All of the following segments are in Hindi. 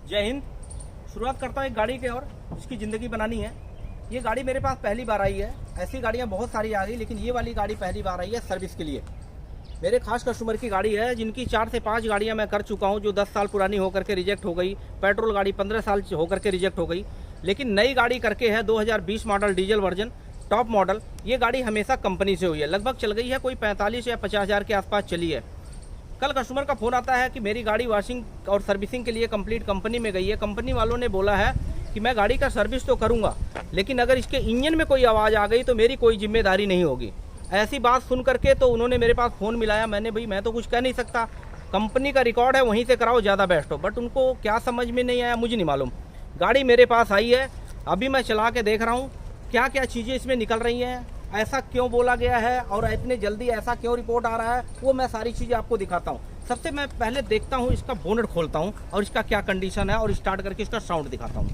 जय हिंद। शुरुआत करता हूँ एक गाड़ी के और जिसकी ज़िंदगी बनानी है। ये गाड़ी मेरे पास पहली बार आई है। ऐसी गाड़ियाँ बहुत सारी आ गई, लेकिन ये वाली गाड़ी पहली बार आई है सर्विस के लिए। मेरे खास कस्टमर की गाड़ी है, जिनकी 4 से 5 गाड़ियाँ मैं कर चुका हूँ, जो 10 साल पुरानी होकर के रिजेक्ट हो गई। पेट्रोल गाड़ी 15 साल होकर के रिजेक्ट हो गई, लेकिन नई गाड़ी करके है 2020 model diesel version top model. ये गाड़ी हमेशा कंपनी से हुई है, लगभग चल गई है कोई 45 या 50 हज़ार के आसपास चली है। कल कस्टमर का फ़ोन आता है कि मेरी गाड़ी वॉशिंग और सर्विसिंग के लिए कंप्लीट कंपनी में गई है। कंपनी वालों ने बोला है कि मैं गाड़ी का सर्विस तो करूंगा, लेकिन अगर इसके इंजन में कोई आवाज़ आ गई तो मेरी कोई जिम्मेदारी नहीं होगी। ऐसी बात सुन करके तो उन्होंने मेरे पास फ़ोन मिलाया। मैंने भाई मैं तो कुछ कह नहीं सकता, कंपनी का रिकॉर्ड है, वहीं से कराओ ज़्यादा बेस्ट हो। बट उनको क्या समझ में नहीं आया मुझे नहीं मालूम। गाड़ी मेरे पास आई है, अभी मैं चला के देख रहा हूँ क्या क्या चीज़ें इसमें निकल रही हैं, ऐसा क्यों बोला गया है और इतने जल्दी ऐसा क्यों रिपोर्ट आ रहा है, वो मैं सारी चीज़ें आपको दिखाता हूँ। सबसे मैं पहले देखता हूँ इसका बोनेट खोलता हूँ और इसका क्या कंडीशन है और स्टार्ट करके इसका साउंड दिखाता हूँ।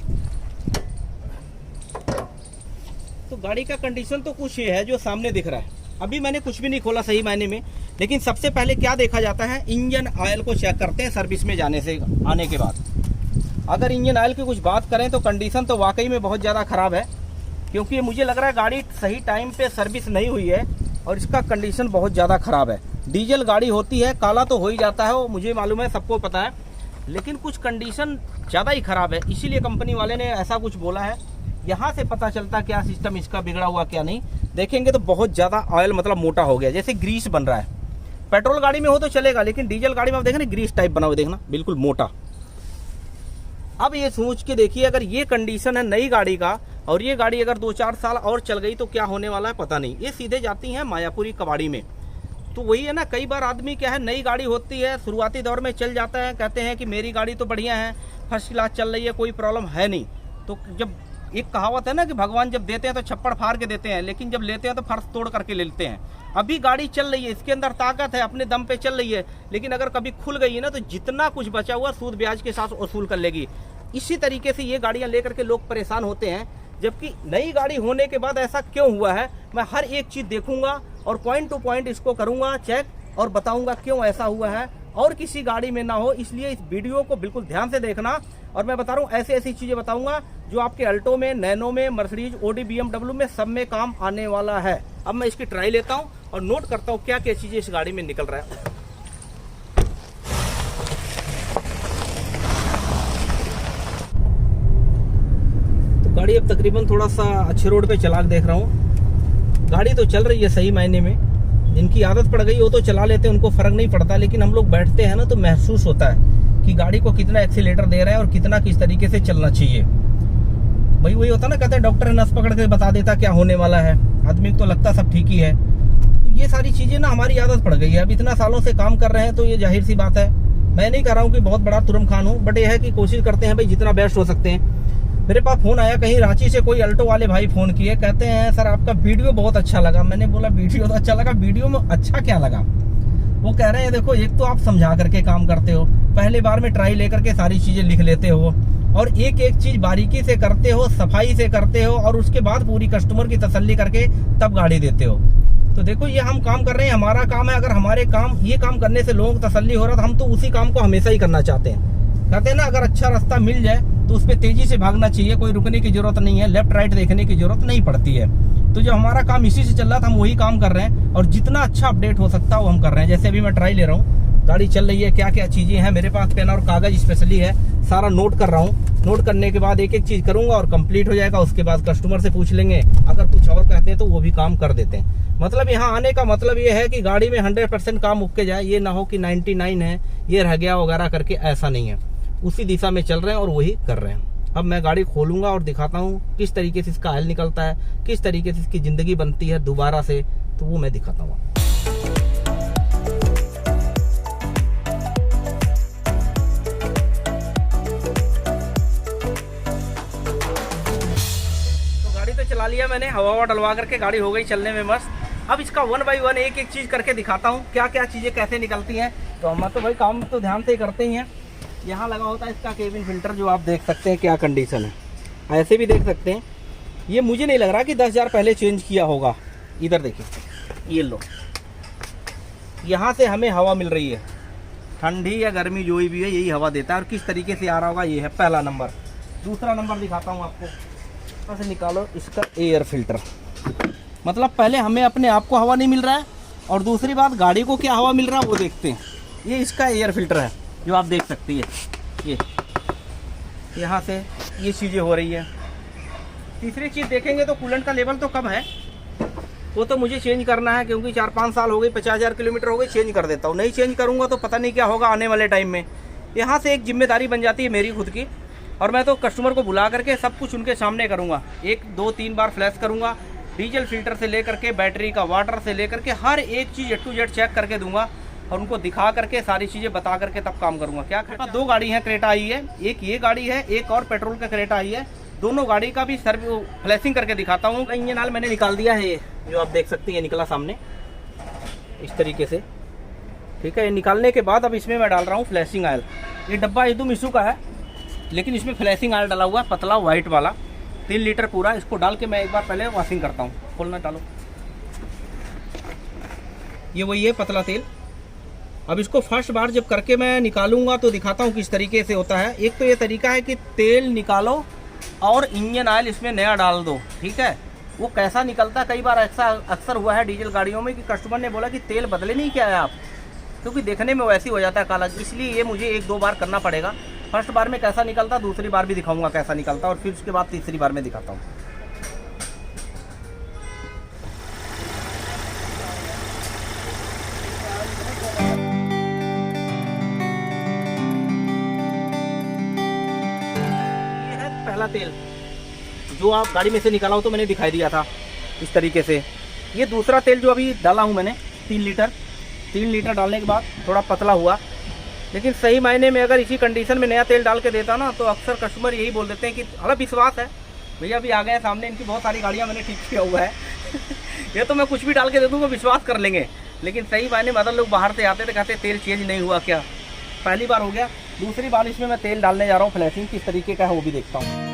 तो गाड़ी का कंडीशन तो कुछ ये है जो सामने दिख रहा है। अभी मैंने कुछ भी नहीं खोला सही मायने में, लेकिन सबसे पहले क्या देखा जाता है, इंजन ऑयल को चेक करते हैं सर्विस में जाने से आने के बाद। अगर इंजन ऑयल की कुछ बात करें तो कंडीशन तो वाकई में बहुत ज़्यादा ख़राब है, क्योंकि मुझे लग रहा है गाड़ी सही टाइम पे सर्विस नहीं हुई है और इसका कंडीशन बहुत ज़्यादा ख़राब है। डीजल गाड़ी होती है, काला तो हो ही जाता है, वो मुझे मालूम है, सबको पता है, लेकिन कुछ कंडीशन ज़्यादा ही ख़राब है, इसीलिए कंपनी वाले ने ऐसा कुछ बोला है। यहाँ से पता चलता क्या सिस्टम इसका बिगड़ा हुआ क्या नहीं। देखेंगे तो बहुत ज़्यादा ऑयल मतलब मोटा हो गया, जैसे ग्रीस बन रहा है। पेट्रोल गाड़ी में हो तो चलेगा, लेकिन डीजल गाड़ी में आप देखें ना, ग्रीस टाइप बना हुआ, देखना बिल्कुल मोटा। अब ये सोच के देखिए, अगर ये कंडीशन है नई गाड़ी का और ये गाड़ी अगर 2-4 साल और चल गई तो क्या होने वाला है पता नहीं। ये सीधे जाती हैं मायापुरी कबाड़ी में। तो वही है ना, कई बार आदमी क्या है, नई गाड़ी होती है, शुरुआती दौर में चल जाता है, कहते हैं कि मेरी गाड़ी तो बढ़िया है, फर्स्ट क्लास चल रही है, कोई प्रॉब्लम है नहीं। तो जब एक कहावत है ना कि भगवान जब देते हैं तो छप्पड़ फाड़ के देते हैं, लेकिन जब लेते हैं तो फर्श तोड़ करके ले लेते हैं। अभी गाड़ी चल रही है, इसके अंदर ताकत है, अपने दम पे चल रही है, लेकिन अगर कभी खुल गई है ना तो जितना कुछ बचा हुआ सूद ब्याज के साथ वसूल कर लेगी। इसी तरीके से ये गाड़ियाँ लेकर के लोग परेशान होते हैं, जबकि नई गाड़ी होने के बाद ऐसा क्यों हुआ है, मैं हर एक चीज़ देखूंगा और पॉइंट टू पॉइंट इसको करूंगा चेक और बताऊंगा क्यों ऐसा हुआ है और किसी गाड़ी में ना हो। इसलिए इस वीडियो को बिल्कुल ध्यान से देखना। और मैं बता रहा हूँ ऐसी ऐसी चीज़ें बताऊंगा जो आपके अल्टो में, नैनो में, मर्सिडीज, ऑडी, BMW में सब में काम आने वाला है। अब मैं इसकी ट्राई लेता हूँ और नोट करता हूँ क्या क्या चीज़ें इस गाड़ी में निकल रहा है। गाड़ी अब तकरीबन थोड़ा सा अच्छे रोड पे चला के देख रहा हूँ। गाड़ी तो चल रही है सही मायने में, जिनकी आदत पड़ गई वो तो चला लेते हैं, उनको फ़र्क नहीं पड़ता, लेकिन हम लोग बैठते हैं ना तो महसूस होता है कि गाड़ी को कितना एक्सीलेटर दे रहा है और कितना किस तरीके से चलना चाहिए। भाई वही होता ना, कहते हैं डॉक्टर नस पकड़ के बता देता क्या होने वाला है, आदमी को तो लगता सब ठीक ही है। तो ये सारी चीज़ें ना हमारी आदत पड़ गई है। अब इतना सालों से काम कर रहे हैं तो ये जाहिर सी बात है। मैं नहीं कह रहा हूँ कि बहुत बड़ा तुरम खान हूँ, बट ये है कि कोशिश करते हैं भाई जितना बेस्ट हो सकते हैं। मेरे पास फ़ोन आया कहीं रांची से, कोई अल्टो वाले भाई फ़ोन किए, कहते हैं सर आपका वीडियो बहुत अच्छा लगा। मैंने बोला वीडियो तो अच्छा लगा, वीडियो में अच्छा क्या लगा? वो कह रहे हैं देखो, एक तो आप समझा करके काम करते हो, पहले बार में ट्राई लेकर के सारी चीज़ें लिख लेते हो और एक एक चीज़ बारीकी से करते हो, सफाई से करते हो और उसके बाद पूरी कस्टमर की तसल्ली करके तब गाड़ी देते हो। तो देखो ये हम काम कर रहे हैं, हमारा काम है। अगर हमारे ये काम करने से लोगों को तसल्ली हो रहा तो हम तो उसी काम को हमेशा ही करना चाहते हैं। कहते हैं ना, अगर अच्छा रास्ता मिल जाए तो उस पर तेजी से भागना चाहिए, कोई रुकने की जरूरत नहीं है, लेफ्ट राइट देखने की जरूरत नहीं पड़ती है। तो जो हमारा काम इसी से चल रहा था हम वही काम कर रहे हैं और जितना अच्छा अपडेट हो सकता है वो हम कर रहे हैं। जैसे अभी मैं ट्राई ले रहा हूँ, गाड़ी चल रही है, क्या क्या चीज़ें हैं मेरे पास, पेन और कागज़ स्पेशली है, सारा नोट कर रहा हूँ। नोट करने के बाद एक एक चीज़ करूँगा और कंप्लीट हो जाएगा। उसके बाद कस्टमर से पूछ लेंगे, अगर कुछ और कहते हैं तो वो भी काम कर देते हैं। मतलब यहाँ आने का मतलब ये है कि गाड़ी में 100% काम उग के जाए, ये ना हो कि 99 है, ये रह गया वगैरह करके, ऐसा नहीं है। उसी दिशा में चल रहे हैं और वही कर रहे हैं। अब मैं गाड़ी खोलूंगा और दिखाता हूँ किस तरीके से इसका ऑयल निकलता है, किस तरीके से इसकी ज़िंदगी बनती है दोबारा से, तो वो मैं दिखाता हूँ। तो गाड़ी तो चला लिया मैंने, हवा डलवा करके गाड़ी हो गई चलने में मस्त। अब इसका 1 बाय 1 एक एक चीज़ करके दिखाता हूँ क्या क्या चीज़ें कैसे निकलती हैं। तो हम तो भाई काम तो ध्यान से ही करते ही हैं। यहाँ लगा होता है इसका केबिन फिल्टर, जो आप देख सकते हैं क्या कंडीशन है, ऐसे भी देख सकते हैं। ये मुझे नहीं लग रहा कि 10,000 पहले चेंज किया होगा। इधर देखिए, ये लो, यहाँ से हमें हवा मिल रही है, ठंडी या गर्मी जो भी है यही हवा देता है और किस तरीके से आ रहा होगा ये है पहला नंबर। दूसरा नंबर दिखाता हूँ आपको, ऐसे निकालो इसका एयर फिल्टर। मतलब पहले हमें अपने आप को हवा नहीं मिल रहा है और दूसरी बात गाड़ी को क्या हवा मिल रहा है वो देखते हैं। ये इसका एयर फिल्टर है जो आप देख सकती है, ये यहाँ से ये चीज़ें हो रही है। तीसरी चीज़ देखेंगे तो कूलेंट का लेवल तो कम है, वो तो मुझे चेंज करना है क्योंकि 4-5 साल हो गए, 50,000 किलोमीटर हो गए, चेंज कर देता हूँ। नहीं चेंज करूँगा तो पता नहीं क्या होगा आने वाले टाइम में। यहाँ से एक जिम्मेदारी बन जाती है मेरी खुद की और मैं तो कस्टमर को बुला करके सब कुछ उनके सामने करूँगा। 1, 2, 3 बार फ्लैश करूँगा, डीजल फिल्टर से लेकर के बैटरी का वाटर से लेकर के हर एक चीज़ A to Z चेक करके दूंगा और उनको दिखा करके सारी चीज़ें बता करके तब काम करूँगा। क्या खर्चा? 2 गाड़ी है क्रेटा आई है, एक ये गाड़ी है, एक और पेट्रोल का क्रेटा आई है। दोनों गाड़ी का भी फ्लैशिंग करके दिखाता हूँ। इंजन ऑयल मैंने निकाल दिया है, ये जो आप देख सकते हैं निकला सामने इस तरीके से, ठीक है। ये निकालने के बाद अब इसमें मैं डाल रहा हूँ फ्लैशिंग ऑयल। ये डब्बा एकदम इशू का है लेकिन इसमें फ्लैशिंग ऑयल डाला हुआ है, पतला वाइट वाला 3 लीटर पूरा। इसको डाल के मैं एक बार पहले वॉशिंग करता हूँ। खोलना डालो, ये वही है पतला तेल। अब इसको फर्स्ट बार जब करके मैं निकालूंगा तो दिखाता हूँ किस तरीके से होता है। एक तो ये तरीका है कि तेल निकालो और इंजन ऑयल इसमें नया डाल दो, ठीक है। वो कैसा निकलता है, कई बार ऐसा अक्सर हुआ है डीजल गाड़ियों में कि कस्टमर ने बोला कि तेल बदले नहीं क्या है आप, क्योंकि देखने में वैसे ही हो जाता है काला। इसलिए ये मुझे 1-2 बार करना पड़ेगा। फर्स्ट बार में कैसा निकलता, दूसरी बार भी दिखाऊंगा कैसा निकलता और फिर उसके बाद तीसरी बार में दिखाता हूँ। ये है पहला तेल जो आप गाड़ी में से निकाला हो तो मैंने दिखाई दिया था इस तरीके से। ये दूसरा तेल जो अभी डाला हूँ मैंने 3 लीटर डालने के बाद थोड़ा पतला हुआ, लेकिन सही मायने में अगर इसी कंडीशन में नया तेल डाल के देता ना तो अक्सर कस्टमर यही बोल देते हैं कि हमें विश्वास है भैया अभी आ गए सामने, इनकी बहुत सारी गाड़ियाँ मैंने ठीक किया हुआ है ये तो मैं कुछ भी डाल के दे दूँगा विश्वास कर लेंगे। लेकिन सही मायने में अदर लोग बाहर से आते थे कहते तेल चेंज नहीं हुआ क्या। पहली बार हो गया, दूसरी बार इसमें मैं तेल डालने जा रहा हूँ। फ्लैशिंग किस तरीके का है वो भी देखता हूँ।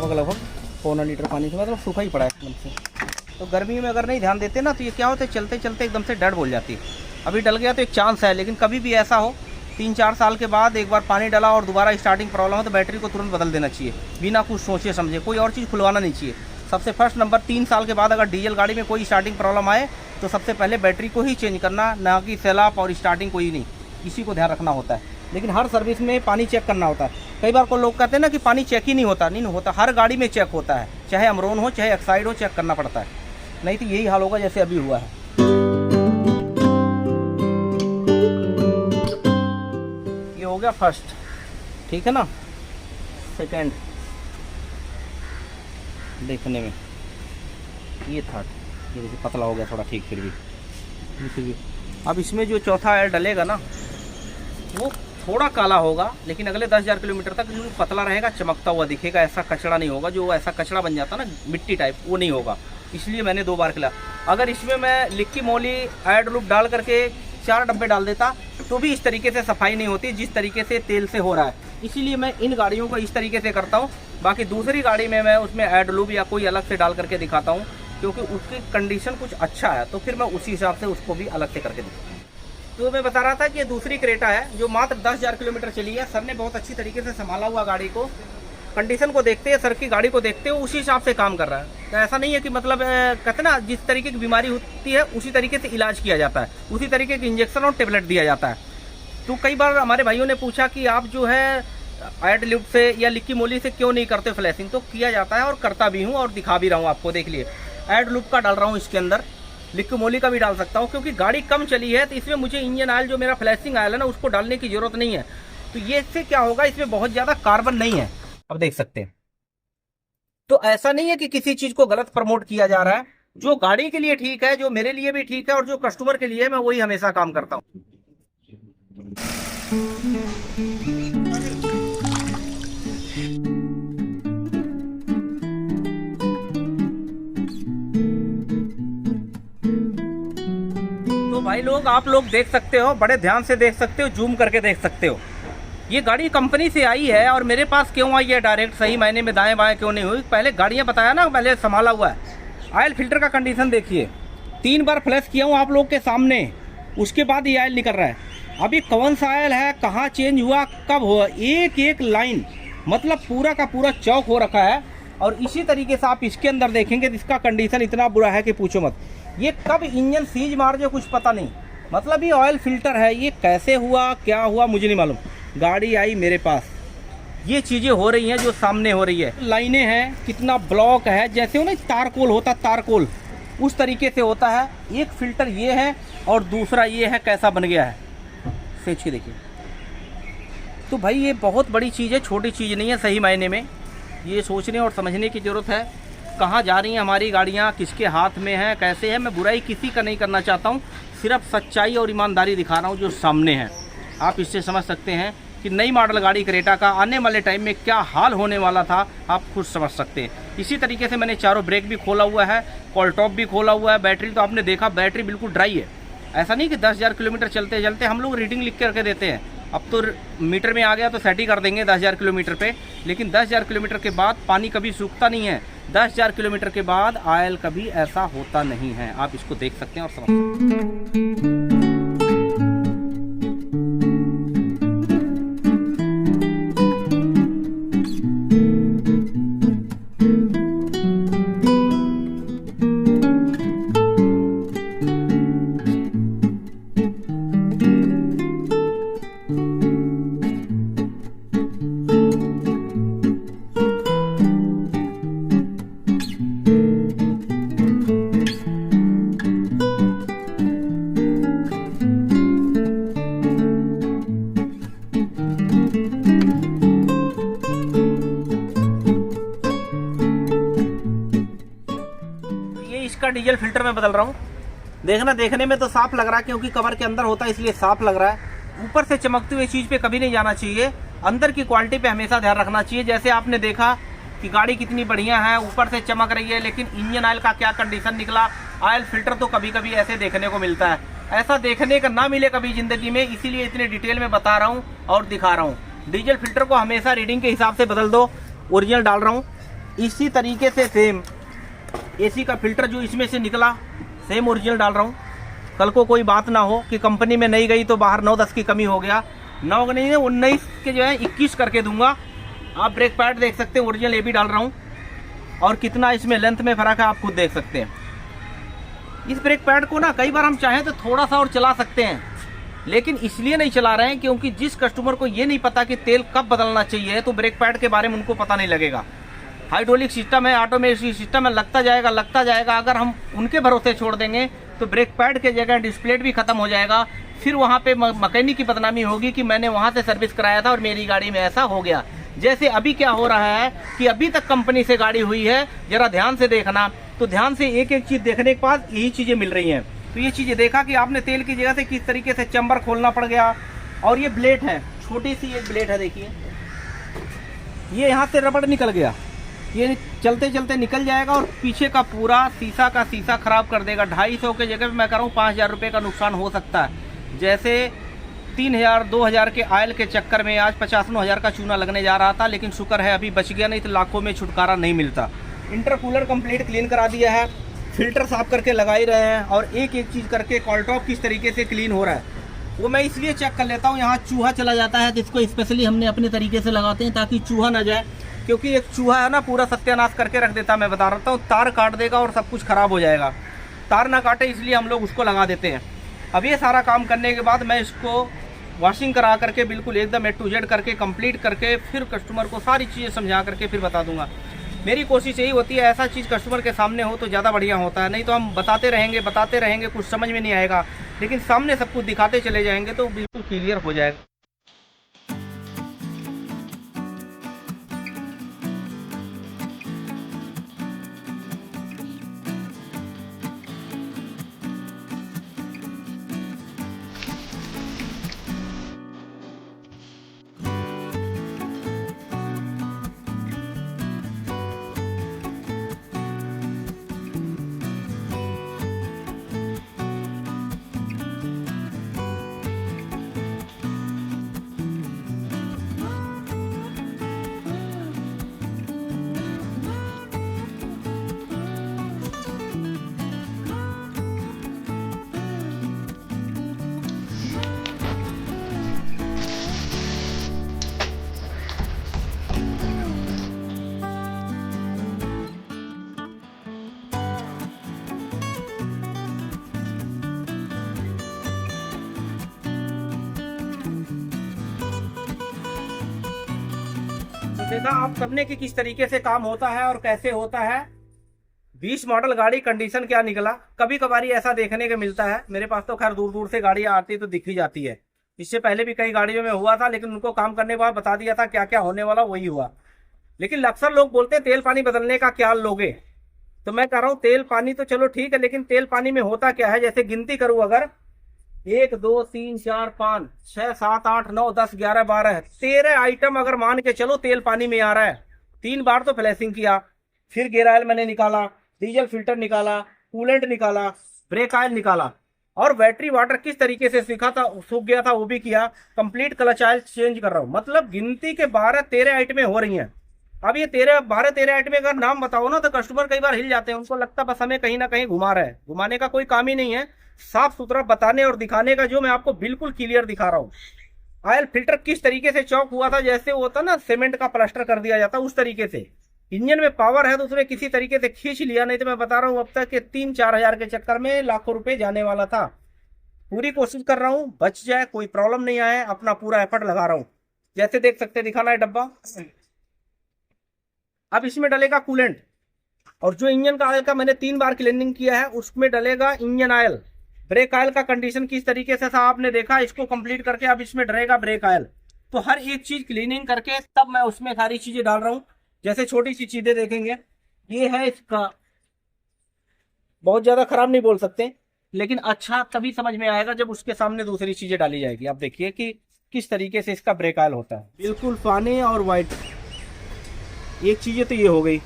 लगभग 1.25 लीटर पानी से मतलब सूखा ही पड़ा है एकदम से। तो गर्मी में अगर नहीं ध्यान देते ना तो ये क्या होता है, चलते चलते एकदम से डर बोल जाती है। अभी डल गया तो एक चांस है, लेकिन कभी भी ऐसा हो 3-4 साल के बाद एक बार पानी डाला और दोबारा स्टार्टिंग प्रॉब्लम हो तो बैटरी को तुरंत बदल देना चाहिए, बिना कुछ सोचे समझे। कोई और चीज़ खुलवाना नहीं चाहिए। सबसे फर्स्ट नंबर 3 साल के बाद अगर डीजल गाड़ी में कोई स्टार्टिंग प्रॉब्लम आए तो सबसे पहले बैटरी को ही चेंज करना, ना कि सेलअप और स्टार्टिंग कोई नहीं, इसी को ध्यान रखना होता है। लेकिन हर सर्विस में पानी चेक करना होता है। कई बार को लोग कहते हैं ना कि पानी चेक ही नहीं होता, नहीं होता, हर गाड़ी में चेक होता है, चाहे अमरोन हो चाहे एक्साइड हो, चेक करना पड़ता है, नहीं तो यही हाल होगा जैसे अभी हुआ है। ये हो गया फर्स्ट, ठीक है ना। सेकंड देखने में ये थर्ड, ये देखिए पतला हो गया थोड़ा, ठीक फिर भी। अब इसमें जो चौथा एयर डलेगा ना वो थोड़ा काला होगा, लेकिन अगले 10,000 किलोमीटर तक जो पतला रहेगा, चमकता हुआ दिखेगा। ऐसा कचड़ा नहीं होगा, जो ऐसा कचड़ा बन जाता ना मिट्टी टाइप, वो नहीं होगा। इसलिए मैंने 2 बार खिला। अगर इसमें मैं लिक्की मोली एड लूप डाल करके 4 डब्बे डाल देता तो भी इस तरीके से सफाई नहीं होती जिस तरीके से तेल से हो रहा है। इसीलिए मैं इन गाड़ियों को इस तरीके से करता हूँ। बाकी दूसरी गाड़ी में मैं उसमें एड लूप या कोई अलग से डाल करके दिखाता हूँ, क्योंकि उसकी कंडीशन कुछ अच्छा है तो फिर मैं उसी हिसाब से उसको भी अलग से करके दिखाता हूँ। तो मैं बता रहा था कि ये दूसरी क्रेटा है जो मात्र 10,000 किलोमीटर चली है। सर ने बहुत अच्छी तरीके से संभाला हुआ गाड़ी को, कंडीशन को देखते हैं, सर की गाड़ी को देखते हुए उसी हिसाब से काम कर रहा है। तो ऐसा नहीं है कि मतलब कहते ना जिस तरीके की बीमारी होती है उसी तरीके से इलाज किया जाता है, उसी तरीके के इंजेक्शन और टेबलेट दिया जाता है। तो कई बार हमारे भाइयों ने पूछा कि आप जो है एड लूप से या लिक्की मोली से क्यों नहीं करते फ्लैशिंग, तो किया जाता है और करता भी हूँ और दिखा भी रहा हूँ आपको। देख लिए एड लूप का डाल रहा हूँ इसके अंदर, लिक्की मोली का भी डाल सकता हूँ, क्योंकि गाड़ी कम चली है तो इसमें मुझे इंजन ऑयल जो मेरा फ्लैशिंग ऑयल है ना उसको डालने की ज़रूरत नहीं है। तो ये इससे क्या होगा, इसमें बहुत ज्यादा कार्बन नहीं है, अब देख सकते हैं। तो ऐसा नहीं है कि किसी चीज को गलत प्रमोट किया जा रहा है। जो गाड़ी के लिए ठीक है, जो मेरे लिए भी ठीक है और जो कस्टमर के लिए है, मैं वही हमेशा काम करता हूँ। तो भाई लोग, आप लोग देख सकते हो, बड़े ध्यान से देख सकते हो, जूम करके देख सकते हो। ये गाड़ी कंपनी से आई है और मेरे पास क्यों आई है डायरेक्ट, सही मायने में दाएं बाएं क्यों नहीं हुई। पहले गाड़ियां बताया ना, पहले संभाला हुआ है। ऑयल फिल्टर का कंडीशन देखिए, 3 बार फ्लैश किया हूँ आप लोग के सामने, उसके बाद ये ऑयल निकल रहा है। अभी कौन सा ऑयल है, कहाँ चेंज हुआ, कब हुआ, एक एक लाइन मतलब पूरा का पूरा चौक हो रखा है। और इसी तरीके से आप इसके अंदर देखेंगे तो इसका कंडीशन इतना बुरा है कि पूछो मत। ये कब इंजन सीज मार जो कुछ पता नहीं, मतलब ये ऑयल फिल्टर है, ये कैसे हुआ क्या हुआ मुझे नहीं मालूम। गाड़ी आई मेरे पास, ये चीज़ें हो रही हैं जो सामने हो रही है। लाइनें हैं, कितना ब्लॉक है, जैसे हो ना तारकोल होता, तारकोल उस तरीके से होता है। एक फिल्टर ये है और दूसरा ये है, कैसा बन गया है सोच के देखिए। तो भाई ये बहुत बड़ी चीज़ है, छोटी चीज़ नहीं है सही मायने में। ये सोचने और समझने की ज़रूरत है, कहाँ जा रही हैं हमारी गाड़ियाँ, किसके हाथ में है, कैसे है। मैं बुराई किसी का नहीं करना चाहता हूँ, सिर्फ सच्चाई और ईमानदारी दिखा रहा हूँ जो सामने है। आप इससे समझ सकते हैं कि नई मॉडल गाड़ी क्रेटा का आने वाले टाइम में क्या हाल होने वाला था, आप खुद समझ सकते हैं। इसी तरीके से मैंने चारों ब्रेक भी खोला हुआ है, कॉल टॉप भी खोला हुआ है। बैटरी तो आपने देखा, बैटरी बिल्कुल ड्राई है। ऐसा नहीं कि 10,000 किलोमीटर चलते चलते हम लोग रीडिंग लिख करके देते हैं। अब तो मीटर में आ गया तो सेट ही कर देंगे 10,000 किलोमीटर पे, लेकिन 10,000 किलोमीटर के बाद पानी कभी सूखता नहीं है। 10,000 किलोमीटर के बाद ऑयल कभी ऐसा होता नहीं है। आप इसको देख सकते हैं और समझ सकते हैं। इसका डीजल फिल्टर मैं बदल रहा हूँ। देखना, देखने में तो साफ लग रहा है क्योंकि कवर के अंदर होता है इसलिए साफ लग रहा है। ऊपर से चमकती हुई चीज पे कभी नहीं जाना चाहिए, अंदर की क्वालिटी पे हमेशा ध्यान रखना चाहिए। जैसे आपने देखा कि गाड़ी कितनी बढ़िया है, ऊपर से चमक रही है, लेकिन इंजन ऑयल का क्या कंडीशन निकला। ऑयल फिल्टर तो कभी कभी ऐसे देखने को मिलता है, ऐसा देखने का ना मिले कभी जिंदगी में, इसीलिए इतने डिटेल में बता रहा हूँ और दिखा रहा हूँ। डीजल फिल्टर को हमेशा रीडिंग के हिसाब से बदल दो। ओरिजिनल डाल रहा हूँ, इसी तरीके से सेम एसी का फिल्टर जो इसमें से निकला सेम ओरिजिनल डाल रहा हूँ। कल को कोई बात ना हो कि कंपनी में नहीं गई तो बाहर 9-10 की कमी हो गया। 9 नहीं 19 के जो है 21 करके दूंगा। आप ब्रेक पैड देख सकते हैं, ओरिजिनल ये भी डाल रहा हूँ और कितना इसमें लेंथ में फ़र्क है आप खुद देख सकते हैं। इस ब्रेक पैड को ना कई बार हम चाहें तो थोड़ा सा और चला सकते हैं, लेकिन इसलिए नहीं चला रहे हैं क्योंकि जिस कस्टमर को ये नहीं पता कि तेल कब बदलना चाहिए तो ब्रेक पैड के बारे में उनको पता नहीं लगेगा। हाइड्रोलिक सिस्टम है, ऑटोमेटिक सिस्टम है, लगता जाएगा। अगर हम उनके भरोसे छोड़ देंगे तो ब्रेक पैड के जगह डिस्प्ले भी खत्म हो जाएगा। फिर वहाँ पे मैकेनिक की बदनामी होगी कि मैंने वहाँ से सर्विस कराया था और मेरी गाड़ी में ऐसा हो गया। जैसे अभी क्या हो रहा है कि अभी तक कंपनी से गाड़ी हुई है, जरा ध्यान से देखना। तो ध्यान से एक एक चीज़ देखने के बाद यही चीज़ें मिल रही हैं। तो ये चीज़ें देखा कि आपने तेल की जगह से किस तरीके से चैम्बर खोलना पड़ गया। और ये ब्लेड है, छोटी सी एक ब्लेड है, देखिए ये यहाँ से रबड़ निकल गया, ये चलते चलते निकल जाएगा और पीछे का पूरा शीशा का शीशा खराब कर देगा। 250 के जगह पे मैं कह रहा हूँ 5,000 रुपये का नुकसान हो सकता है। जैसे 3,000-2,000 के ऑयल के चक्कर में आज 50,000 का चूना लगने जा रहा था, लेकिन शुक्र है अभी बच गया, नहीं तो लाखों में छुटकारा नहीं मिलता। इंटरकूलर कंप्लीट क्लीन करा दिया है, फिल्टर साफ करके लगा ही रहे हैं और एक एक चीज़ करके कॉल टॉप किस तरीके से क्लीन हो रहा है वो मैं इसलिए चेक कर लेता हूँ। यहाँ चूहा चला जाता है तो इसको स्पेशली हमने अपने तरीके से लगाते हैं ताकि चूहा ना जाए, क्योंकि एक चूहा है ना पूरा सत्यानाश करके रख देता। मैं बता रहा हूँ, तार काट देगा और सब कुछ खराब हो जाएगा। तार ना काटे इसलिए हम लोग उसको लगा देते हैं। अब ये सारा काम करने के बाद मैं इसको वॉशिंग करा करके बिल्कुल एकदम A to Z करके कंप्लीट करके फिर कस्टमर को सारी चीज़ें समझा करके फिर बता दूंगा। मेरी कोशिश यही होती है ऐसा चीज़ कस्टमर के सामने हो तो ज़्यादा बढ़िया होता है। नहीं तो हम बताते रहेंगे कुछ समझ में नहीं आएगा, लेकिन सामने सब कुछ दिखाते चले जाएंगे तो बिल्कुल क्लियर हो जाएगा। देखा आप सबने कि किस तरीके से काम होता है और कैसे होता है। 20 मॉडल गाड़ी कंडीशन क्या निकला। कभी कभारी ऐसा देखने को मिलता है, मेरे पास तो खैर दूर दूर से गाड़ियां आती तो दिख ही जाती है। इससे पहले भी कई गाड़ियों में हुआ था, लेकिन उनको काम करने के बाद बता दिया था क्या क्या होने वाला, वही हुआ। लेकिन अक्सर लोग बोलते हैं तेल पानी बदलने का क्या लोगे, तो मैं कह रहा हूँ तेल पानी तो चलो ठीक है, लेकिन तेल पानी में होता क्या है, जैसे गिनती करूँ अगर 1 2 3 4 5 6 7 8 9 10 11 12 13 आइटम अगर मान के चलो तेल पानी में आ रहा है। 3 बार तो फ्लैशिंग किया, फिर गियर ऑयल मैंने निकाला, डीजल फिल्टर निकाला, कूलेंट निकाला, ब्रेक ऑयल निकाला, और बैटरी वाटर किस तरीके से सूख गया था वो भी किया। कंप्लीट क्लच ऑयल चेंज कर रहा हूँ। मतलब गिनती के 12-13 आइटमें हो रही हैं। अब ये 12-13 आइटमें अगर नाम बताओ ना तो कस्टमर कई बार हिल जाते हैं, उनको लगता बस हमें कहीं ना कहीं घुमा रहा है। घुमाने का कोई काम ही नहीं है, साफ सुथरा बताने और दिखाने का, जो मैं आपको बिल्कुल क्लियर दिखा रहा हूँ। ऑयल फिल्टर किस तरीके से चौक हुआ था, जैसे वो होता ना सीमेंट का प्लास्टर कर दिया जाता, उस तरीके से। इंजन में पावर है तो उसने किसी तरीके से खींच लिया, नहीं तो मैं बता रहा हूँ अब तक के 3-4 हजार के चक्कर में लाखों रुपए जाने वाला था। पूरी कोशिश कर रहा हूँ बच जाए, कोई प्रॉब्लम नहीं आए, अपना पूरा एफर्ट लगा रहा हूँ। जैसे देख सकते, दिखाना है डब्बा। अब इसमें डलेगा कूलेंट, और जो इंजन का ऑयल का मैंने 3 बार क्लीनिंग किया है उसमें डलेगा इंजन ऑयल। ब्रेक ऑयल का कंडीशन किस तरीके से था आपने देखा, इसको कंप्लीट करके अब इसमें डलेगा ब्रेक ऑयल। तो हर एक चीज क्लीनिंग करके तब मैं उसमें सारी चीजें डाल रहा हूँ। जैसे छोटी सी चीजें देखेंगे, ये है इसका, बहुत ज्यादा खराब नहीं बोल सकते, लेकिन अच्छा तभी समझ में आएगा जब उसके सामने दूसरी चीजें डाली जाएगी। आप देखिए कि किस तरीके से इसका ब्रेक ऑयल होता है, बिल्कुल पानी और व्हाइट। एक चीजें तो ये हो गई।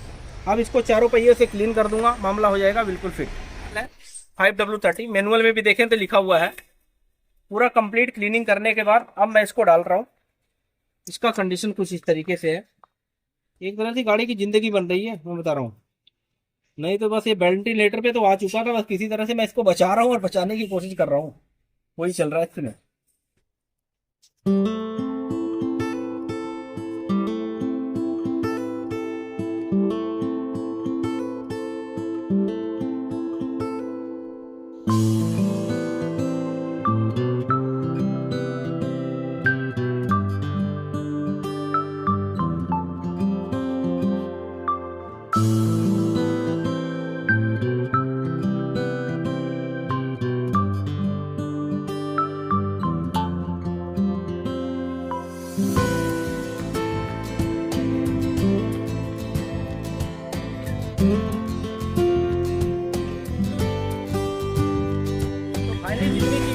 अब इसको चारों पहिए से क्लीन कर दूंगा, मामला हो जाएगा बिल्कुल फिट। 5W30 मैनुअल में भी देखें तो लिखा हुआ है। पूरा कंप्लीट क्लीनिंग करने के बाद अब मैं इसको डाल रहा हूँ। इसका कंडीशन कुछ इस तरीके से है। एक तरह से गाड़ी की जिंदगी बन रही है, मैं बता रहा हूँ। नहीं तो बस ये वेंटिलेटर पे तो आ चुका था, बस किसी तरह से मैं इसको बचा रहा हूँ और बचाने की कोशिश कर रहा हूँ, वही चल रहा है इसमें।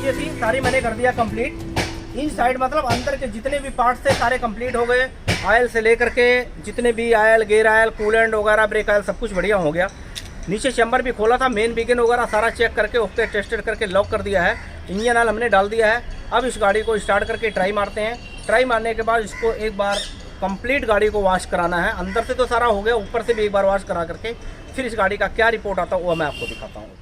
थी सारी मैंने कर दिया कंप्लीट। इन साइड मतलब अंदर के जितने भी पार्ट्स थे सारे कंप्लीट हो गए। ऑयल से लेकर के जितने भी ऑयल, गियर ऑयल, कूलेंट वगैरह, ब्रेक ऑयल, सब कुछ बढ़िया हो गया। नीचे चैम्बर भी खोला था, मेन बिगिन वगैरह सारा चेक करके उसके टेस्टेड करके लॉक कर दिया है। इंजन ऑयल हमने डाल दिया है। अब इस गाड़ी को स्टार्ट करके ट्राई मारते हैं। ट्राई मारने के बाद इसको एक बार कंप्लीट गाड़ी को वॉश कराना है। अंदर से तो सारा हो गया, ऊपर से भी एक बार वॉश करा करके फिर इस गाड़ी का क्या रिपोर्ट आता है वो मैं आपको दिखाता हूँ।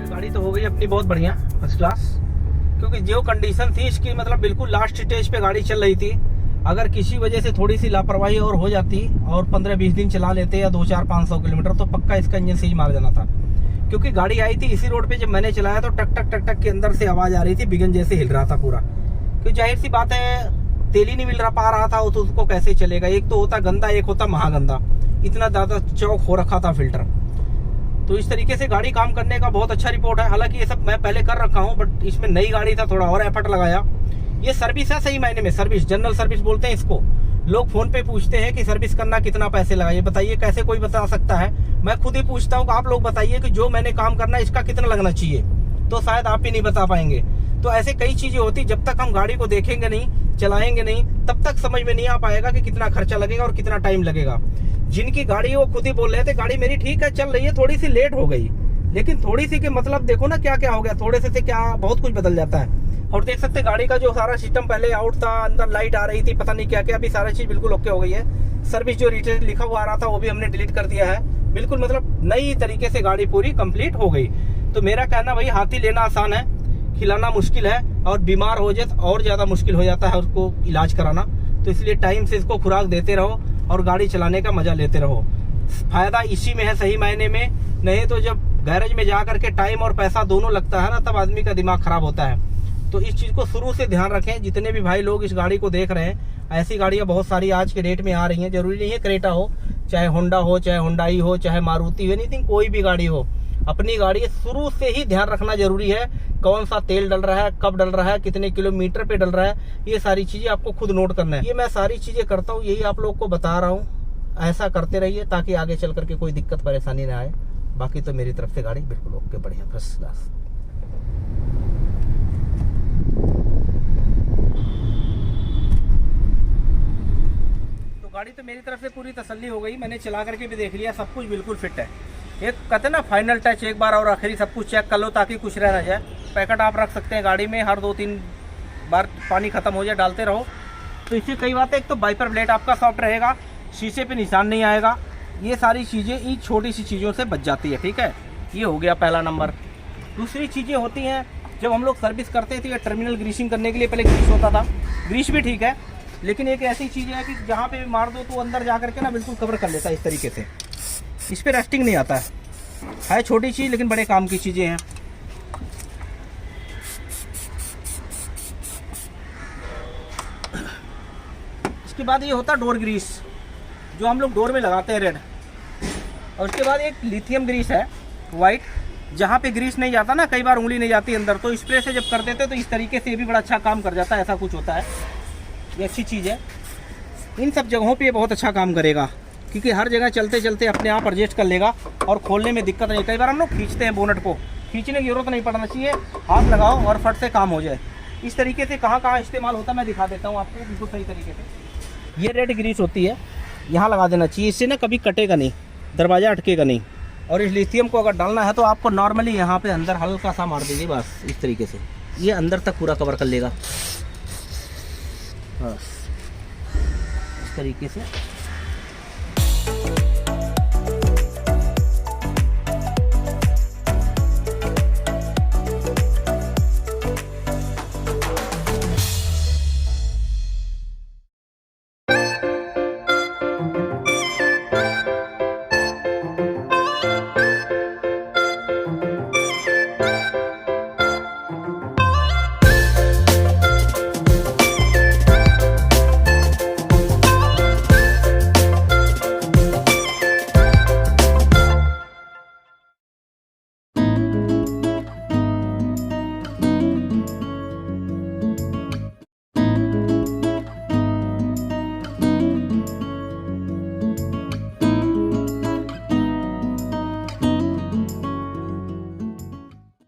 गाड़ी तो हो गई अपनी बहुत बढ़िया फर्स्ट क्लास, क्योंकि जो कंडीशन थी इसकी मतलब बिल्कुल लास्ट स्टेज पे गाड़ी चल रही थी। अगर किसी वजह से थोड़ी सी लापरवाही और हो जाती और 15-20 दिन चला लेते या 200-400-500 किलोमीटर तो पक्का इसका इंजन सीज मार जाना था। क्योंकि गाड़ी आई थी इसी रोड पे, जब मैंने चलाया तो टक टक टक टक के अंदर से आवाज आ रही थी, बिगन जैसे हिल रहा था पूरा। क्योंकि जाहिर सी बात है तेल ही नहीं मिल पा रहा था तो उसको कैसे चलेगा। एक तो होता गंदा, एक होता महागंदा, इतना ज्यादा चौक हो रखा था फिल्टर। तो इस तरीके से गाड़ी काम करने का बहुत अच्छा रिपोर्ट है। हालांकि ये सब मैं पहले कर रखा हूँ, बट इसमें नई गाड़ी था, थोड़ा और एफर्ट लगाया। ये सर्विस है सही मायने में, सर्विस, जनरल सर्विस बोलते हैं इसको। लोग फोन पे पूछते हैं कि सर्विस करना कितना पैसे लगा, ये बताइए कैसे कोई बता सकता है। मैं खुद ही पूछता हूँ कि आप लोग बताइए कि जो मैंने काम करना है इसका कितना लगना चाहिए, तो शायद आप ही नहीं बता पाएंगे। तो ऐसे कई चीजें होती, जब तक हम गाड़ी को देखेंगे नहीं, चलाएंगे नहीं तब तक समझ में नहीं आ पाएगा कि कितना खर्चा लगेगा और कितना टाइम लगेगा। जिनकी गाड़ी वो खुद ही बोल रहे थे गाड़ी मेरी ठीक है चल रही है, थोड़ी सी लेट हो गई, लेकिन थोड़ी सी के मतलब देखो ना क्या क्या हो गया, थोड़े से क्या बहुत कुछ बदल जाता है। और देख सकते गाड़ी का जो सारा सिस्टम पहले आउट था, अंदर लाइट आ रही थी, पता नहीं क्या क्या, अभी सारा चीज बिल्कुल ओके हो गई है। सर्विस जो रिटर्न लिखा हुआ आ रहा था वो भी हमने डिलीट कर दिया है, बिल्कुल मतलब नई तरीके से गाड़ी पूरी कंप्लीट हो गई। तो मेरा कहना भाई हाथी लेना आसान है, खिलाना मुश्किल है, और बीमार हो जाए तो और ज्यादा मुश्किल हो जाता है उसको इलाज कराना। तो इसलिए टाइम से इसको खुराक देते रहो और गाड़ी चलाने का मजा लेते रहो। फायदा इसी में है सही मायने में, नहीं तो जब गैरेज में जा करके टाइम और पैसा दोनों लगता है ना, तब आदमी का दिमाग खराब होता है। तो इस चीज को शुरू से ध्यान रखें। जितने भी भाई लोग इस गाड़ी को देख रहे हैं, ऐसी गाड़ियां बहुत सारी आज के डेट में आ रही हैं। जरूरी नहीं है क्रेटा हो, चाहे होंडा हो, चाहे होंडाई हो, चाहे मारुति हो, एनीथिंग कोई भी गाड़ी हो, अपनी गाड़ी शुरू से ही ध्यान रखना जरूरी है। कौन सा तेल डल रहा है, कब डल रहा है, कितने किलोमीटर पे डल रहा है, ये सारी चीजें आपको खुद नोट करना है। ये मैं सारी चीजें करता हूँ, यही आप लोग को बता रहा हूँ। ऐसा करते रहिए ताकि आगे चल करके कोई दिक्कत परेशानी ना आए। बाकी तो मेरी तरफ से गाड़ी बिल्कुल ओके, बढ़िया, फर्स्ट क्लास। तो गाड़ी तो मेरी तरफ से पूरी तसल्ली हो गई, मैंने चला करके भी देख लिया, सब कुछ बिल्कुल फिट है। एक कहते ना फाइनल टच, एक बार और आखिरी सब कुछ चेक कर लो ताकि कुछ रह ना जाए। पैकेट आप रख सकते हैं गाड़ी में, हर 2-3 बार पानी खत्म हो जाए डालते रहो। तो इससे कई बातें, एक तो वाइपर ब्लेड आपका सॉफ्ट रहेगा, शीशे पे निशान नहीं आएगा, ये सारी चीज़ें इन छोटी सी चीज़ों से बच जाती है। ठीक है, ये हो गया पहला नंबर। दूसरी चीज़ें होती हैं जब हम लोग सर्विस करते थे, टर्मिनल ग्रीसिंग करने के लिए पहले ग्रीस होता था, ग्रीस भी ठीक है, लेकिन एक ऐसी चीज़ है कि जहाँ पे भी मार दो तो अंदर जा करके ना बिल्कुल कवर कर लेता है इस तरीके से, इस पर रेस्टिंग नहीं आता है छोटी चीज़ लेकिन बड़े काम की चीज़ें हैं। इसके बाद ये होता है डोर ग्रीस, जो हम लोग डोर में लगाते हैं, रेड। और उसके बाद एक लिथियम ग्रीस है वाइट, जहाँ पे ग्रीस नहीं जाता ना, कई बार उंगली नहीं जाती अंदर, तो स्प्रे से जब कर देते तो इस तरीके से ये भी बड़ा अच्छा काम कर जाता है, ऐसा कुछ होता है। ये अच्छी चीज़ है, इन सब जगहों पे ये बहुत अच्छा काम करेगा, क्योंकि हर जगह चलते चलते अपने आप एडजस्ट कर लेगा और खोलने में दिक्कत नहीं। कई बार हम लोग खींचते हैं बोनट को, खींचने की जरूरत नहीं पड़ना चाहिए, हाथ लगाओ और फट से काम हो जाए। इस तरीके से कहाँ कहाँ इस्तेमाल होता है मैं दिखा देता हूँ आपको बिल्कुल सही तरीके से। ये रेड ग्रीस होती है, यहाँ लगा देना चाहिए, इससे ना कभी कटेगा नहीं, दरवाज़ा अटकेगा नहीं। और इस लिथियम को अगर डालना है तो आपको नॉर्मली यहाँ पे अंदर हल्का सा मार दीजिए, बस इस तरीके से, ये अंदर तक पूरा कवर कर लेगा, बस इस तरीके से।